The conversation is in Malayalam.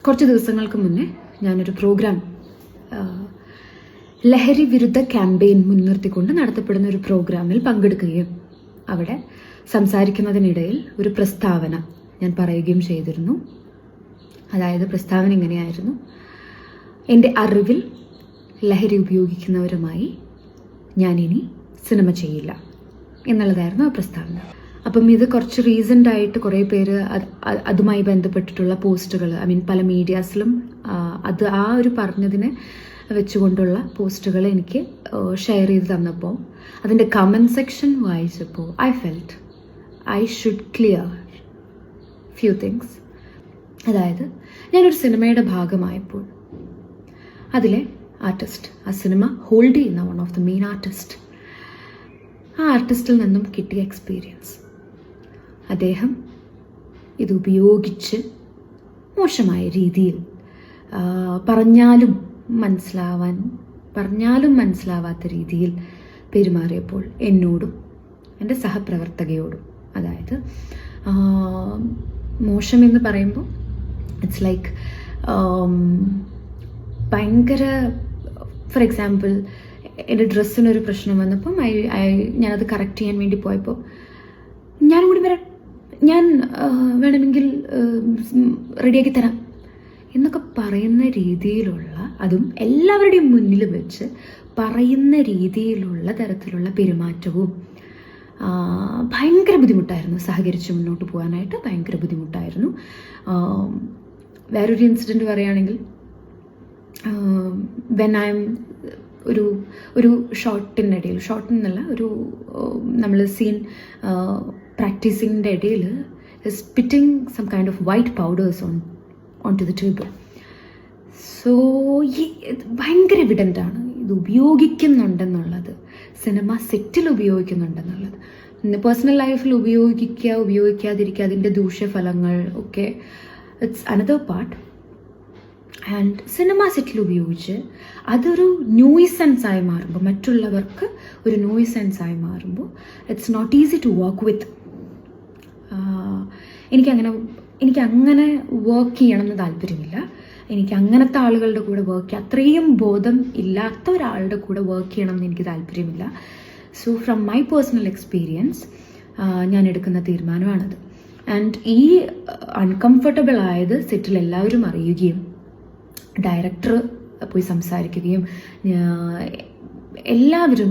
കുറച്ച് ദിവസങ്ങൾക്ക് മുന്നേ ഞാനൊരു പ്രോഗ്രാം, ലഹരി വിരുദ്ധ ക്യാമ്പയിൻ മുൻനിർത്തിക്കൊണ്ട് നടത്തപ്പെടുന്ന ഒരു പ്രോഗ്രാമിൽ പങ്കെടുക്കുകയും അവിടെ സംസാരിക്കുന്നതിനിടയിൽ ഒരു പ്രസ്താവന ഞാൻ പറയുകയും ചെയ്തിരുന്നു. അതായത് പ്രസ്താവന ഇങ്ങനെയായിരുന്നു: എൻ്റെ അറിവിൽ ലഹരി ഉപയോഗിക്കുന്നവരുമായി ഞാനിനി സിനിമ ചെയ്യില്ല എന്നുള്ളതായിരുന്നു ആ പ്രസ്താവന. അപ്പം ഇത് കുറച്ച് റീസെൻ്റ് ആയിട്ട് കുറേ പേര് അതുമായി ബന്ധപ്പെട്ടിട്ടുള്ള പോസ്റ്റുകൾ, പല മീഡിയാസിലും ആ ഒരു പറഞ്ഞതിനെ വെച്ചുകൊണ്ടുള്ള പോസ്റ്റുകൾ എനിക്ക് ഷെയർ ചെയ്ത് തന്നപ്പോൾ അതിൻ്റെ കമൻറ്റ് സെക്ഷൻ വായിച്ചപ്പോൾ I felt I should clear few things. അതായത് ഞാനൊരു സിനിമയുടെ ഭാഗമായപ്പോൾ അതിലെ ആർട്ടിസ്റ്റ്, ആ സിനിമ ഹോൾഡ് ചെയ്യുന്ന one of the main artist, ആ ആർട്ടിസ്റ്റിൽ നിന്നും കിട്ടിയ എക്സ്പീരിയൻസ്, അദ്ദേഹം ഇത് ഉപയോഗിച്ച് മോശമായ രീതിയിൽ പറഞ്ഞാലും മനസ്സിലാവാത്ത രീതിയിൽ പെരുമാറിയപ്പോൾ എന്നോടും എൻ്റെ സഹപ്രവർത്തകയോടും, അതായത് മോശമെന്ന് പറയുമ്പോൾ ഇറ്റ്സ് ലൈക്ക് ഭയങ്കര, ഫോർ എക്സാമ്പിൾ എൻ്റെ ഡ്രസ്സിനൊരു പ്രശ്നം വന്നപ്പം ഞാനത് കറക്റ്റ് ചെയ്യാൻ വേണ്ടി പോയപ്പോൾ ഞാൻ വേണമെങ്കിൽ റെഡിയാക്കി തരാം എന്നൊക്കെ പറയുന്ന രീതിയിലുള്ള, അതും എല്ലാവരുടെയും മുന്നിൽ വെച്ച് പറയുന്ന രീതിയിലുള്ള തരത്തിലുള്ള പെരുമാറ്റവും ഭയങ്കര ബുദ്ധിമുട്ടായിരുന്നു. സഹകരിച്ച് മുന്നോട്ട് പോകാനായിട്ട് ഭയങ്കര ബുദ്ധിമുട്ടായിരുന്നു. വേറൊരു ഇൻസിഡൻറ്റ് പറയുകയാണെങ്കിൽ, വെൻ ഐ എം ഒരു ഷോട്ടിനല്ല, നമ്മൾ സീൻ പ്രാക്ടീസിങ്ങിൻ്റെ ഇടയിൽ spitting some kind of white powders on to the table. So ഭയങ്കര എവിഡൻ്റാണ് ഇത് ഉപയോഗിക്കുന്നുണ്ടെന്നുള്ളത്, സിനിമ സെറ്റിൽ ഉപയോഗിക്കുന്നുണ്ടെന്നുള്ളത്. പേഴ്സണൽ ലൈഫിൽ ഉപയോഗിക്കാതിരിക്കുക, അതിൻ്റെ ദൂഷ്യഫലങ്ങൾ ഒക്കെ it's another part. And cinema സെറ്റിൽ ഉപയോഗിച്ച് അതൊരു നോയ്സൻസ് ആയി മാറുമ്പോൾ, മറ്റുള്ളവർക്ക് ഒരു നോയ്സൻസ് ആയി മാറുമ്പോൾ it's not easy to work with. എനിക്കങ്ങനെ വർക്ക് ചെയ്യണമെന്ന് താല്പര്യമില്ല. എനിക്ക് അങ്ങനത്തെ ആളുകളുടെ കൂടെ അത്രയും ബോധം ഇല്ലാത്ത ഒരാളുടെ കൂടെ വർക്ക് ചെയ്യണമെന്ന് എനിക്ക് താല്പര്യമില്ല. So from my personal experience ഞാൻ എടുക്കുന്ന തീരുമാനമാണത്. ആൻഡ് ഈ അൺകംഫർട്ടബിൾ ആയത് സെറ്റിൽ എല്ലാവരും അറിയുകയും ഡയറക്ടർ പോയി സംസാരിക്കുകയും എല്ലാവരും